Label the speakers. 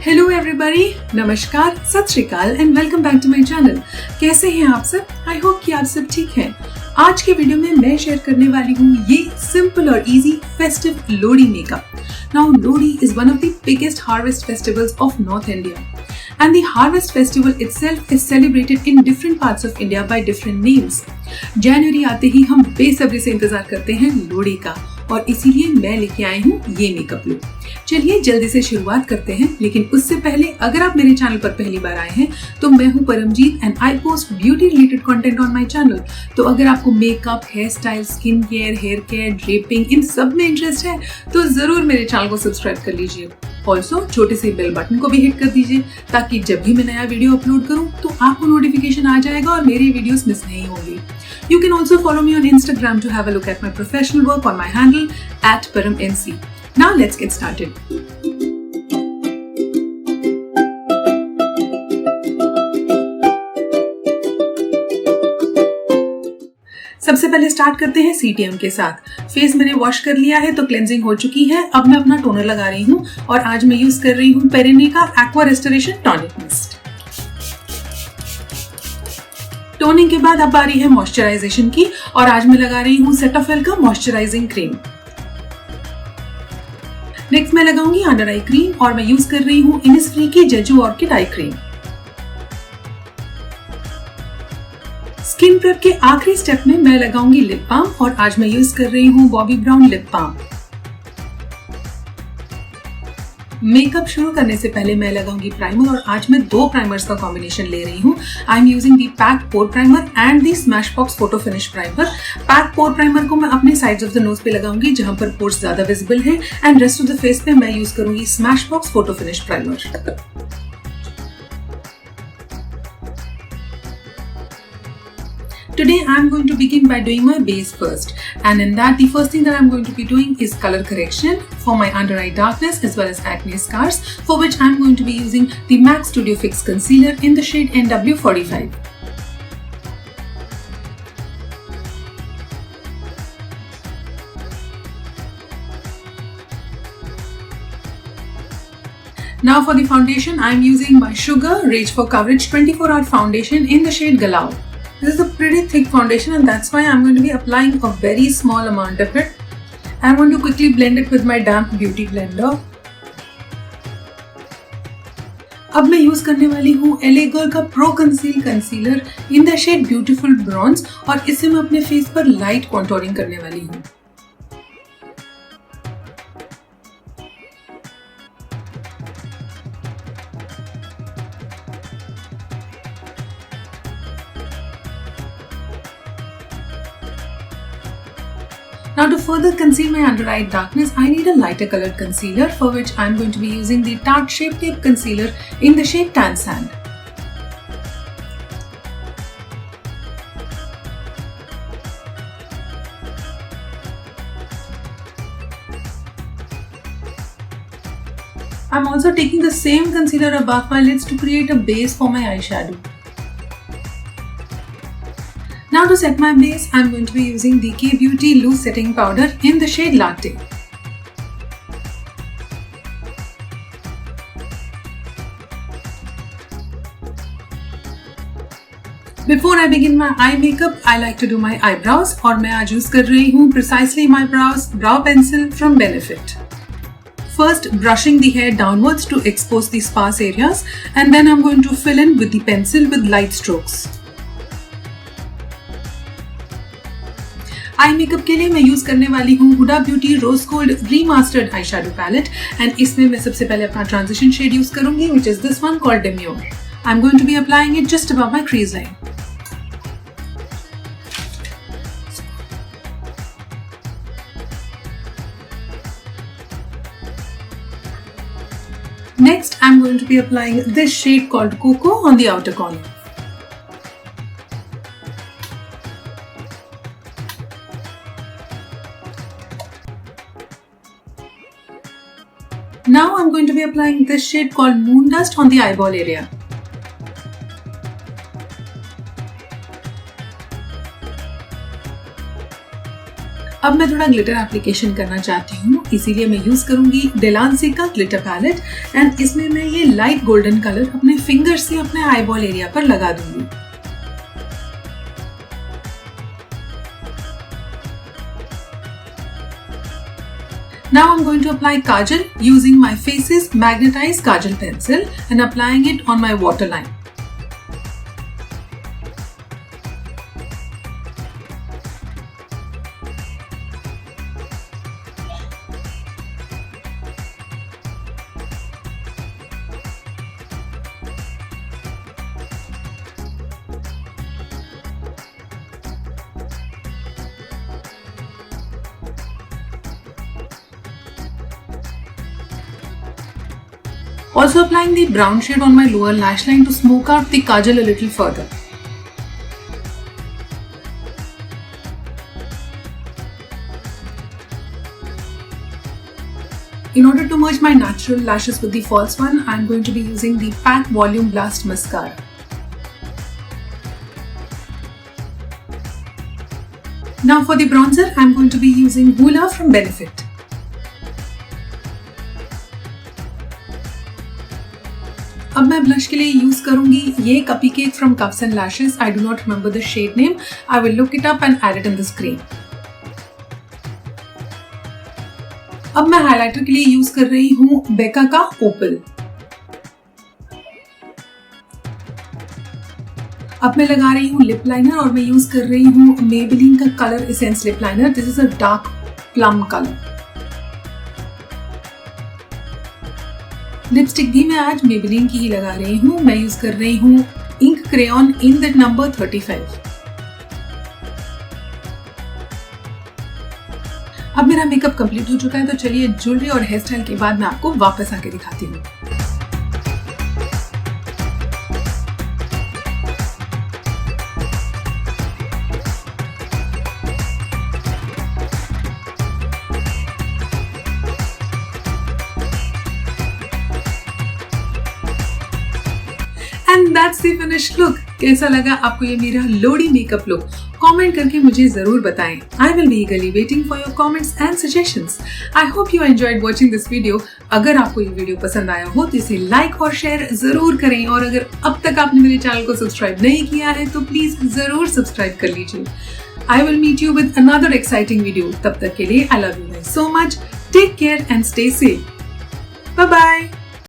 Speaker 1: Hello everybody, नमस्कार, सत श्री अकाल and welcome back to my channel. कैसे हैं आप सब? आई होप कि आप सब ठीक हैं। आज के वीडियो में मैं शेयर करने वाली हूँ ये सिंपल और easy festive Lohri makeup. Now Lohri is one of the biggest harvest festivals of north India and the harvest festival itself is celebrated in different parts of India by different names. जनवरी आते ही हम बेसब्री से इंतजार करते हैं लोहड़ी का और इसीलिए मैं लेके आई हूँ ये मेकअप लुक। चलिए जल्दी से शुरुआत करते हैं, लेकिन उससे पहले अगर आप मेरे चैनल पर पहली बार आए हैं तो मैं हूँ Paramjeet and I post beauty related content on my channel. तो अगर आपको makeup, hair style, skin care, hair care, draping इन सब में इंटरेस्ट है तो जरूर मेरे चैनल को सब्सक्राइब कर लीजिए। ऑल्सो छोटे से बेल बटन को भी हिट कर दीजिए ताकि जब भी मैं नया वीडियो अपलोड करूं तो आपको नोटिफिकेशन आ जाएगा और मेरे वीडियोस मिस नहीं होंगे। You can also follow me on Instagram to have a look at my professional work on my handle @paramnc. Now let's get started. सबसे पहले स्टार्ट करते हैं CTM के साथ। फेस मैंने वॉश कर लिया है तो क्लेंजिंग हो चुकी है। अब मैं अपना टोनर लगा रही हूँ और आज मैं यूज कर रही हूँ पेरेने का aqua restoration tonic mist. Toning के बाद अब बारी है मॉइस्चराइजेशन की और आज मैं लगा रही हूँ सेटाफिल का मॉइस्चराइजिंग क्रीम। नेक्स्ट मैं लगाऊंगी अंडर आई क्रीम और मैं यूज कर रही हूँ इनिसफ्री की Jeju orchid eye cream. Skin prep के आखिरी स्टेप में मैं लगाऊंगी लिप बाम और आज मैं यूज कर रही हूँ Bobbi Brown lip balm. Makeup शुरू करने से पहले मैं लगाऊंगी प्राइमर और आज मैं दो प्राइमर्स का कॉम्बिनेशन ले रही हूँ। I am using the pack pore primer and the Smashbox photo finish primer. Pack pore primer को मैं अपने साइड्स ऑफ द नोज पे लगाऊंगी जहां पर पोर्स ज्यादा विजिबल है and rest of the face पे मैं यूज करूंगी Smashbox photo finish primer. Today I am going to begin by doing my base first, and in that the first thing that I am going to be doing is color correction for my under eye darkness as well as acne scars, for which I am going to be using the MAC Studio Fix concealer in the shade NW45. Now for the foundation, I am using my Sugar Rage for Coverage 24-hour foundation in the shade Galau. This is a pretty thick foundation and that's why I'm going to be applying a very small amount of it. I'm going to quickly blend it with my damp beauty blender. अब मैं use करने वाली हूँ LA Girl का Pro Conceal concealer in the shade beautiful bronze और इससे मैं अपने फेस पर लाइट कॉन्टोरिंग करने वाली हूँ। Now to further conceal my under eye darkness, I need a lighter colored concealer, for which I am going to be using the Tarte Shape Tape concealer in the shade Tan Sand. I am also taking the same concealer above my lids to create a base for my eyeshadow. Now to set my base, I am going to be using the K-Beauty Loose Setting Powder in the shade Latte. Before I begin my eye makeup, I like to do my eyebrows और मैं आज use कर रही हूँ Precisely My Brows Brow Pencil from Benefit. First, brushing the hair downwards to expose the sparse areas, and then I'm going to fill in with the pencil with light strokes. Eye makeup के लिए मैं use करने वाली हूँ Huda Beauty rose gold remastered eye shadow palette and इसमें मैं सबसे पहले अपना ट्रांजिशन शेड यूज करूंगी which is this one called Demure. I'm going to be applying it just above my crease line. Next, I'm going to be applying this shade called Cocoa on the outer corner. Now I'm going to be applying this shade called Moon Dust on the eyeball area. अब मैं थोड़ा glitter application करना चाहती हूँ, इसीलिए मैं use करूंगी डेलांसी का ग्लिटर पैलेट एंड इसमें मैं ये लाइट गोल्डन कलर अपने फिंगर से अपने आईबॉल एरिया पर लगा दूंगी। Now I'm going to apply kajal using my Faces magnetized kajal pencil and applying it on my waterline. Also applying the brown shade on my lower lash line to smoke out the kajal a little further. In order to merge my natural lashes with the false one, I am going to be using the PAC Volume Blast Mascara. Now for the bronzer, I am going to be using Hoola from Benefit. अब मैं blush के लिए use करूंगी ये cuppy cake from cups and lashes. I do not remember the shade name. I will look it up and add it in the screen. अब मैं highlighter के लिए यूज कर रही हूँ बेका का ओपल। अब मैं लगा रही हूँ लिप लाइनर और मैं यूज कर रही हूँ मेबेलिन का colour essence lip liner. This is a dark plum colour. Lipstick भी मैं आज मेबेलिन की ही लगा रही हूँ। मैं यूज कर रही हूँ ink crayon in that number 35। अब मेरा मेकअप कंप्लीट हो चुका है, तो चलिए ज्वेलरी और हेयर स्टाइल के बाद मैं आपको वापस आके दिखाती हूँ। And that's the finished look. कैसा लगा आपको ये मेरा लोडी मेकअप लुक? कमेंट करके मुझे जरूर बताएं। I will be eagerly waiting for your comments and suggestions. I hope you enjoyed watching this video. अगर आपको ये वीडियो पसंद आया हो तो इसे लाइक और शेयर जरूर करें, और अगर अब तक आपने मेरे चैनल को सब्सक्राइब नहीं किया है तो प्लीज जरूर सब्सक्राइब कर लीजिए। I will meet you with another exciting video. तब तक के लिए I love you guys so much. Take care and stay safe. Bye bye.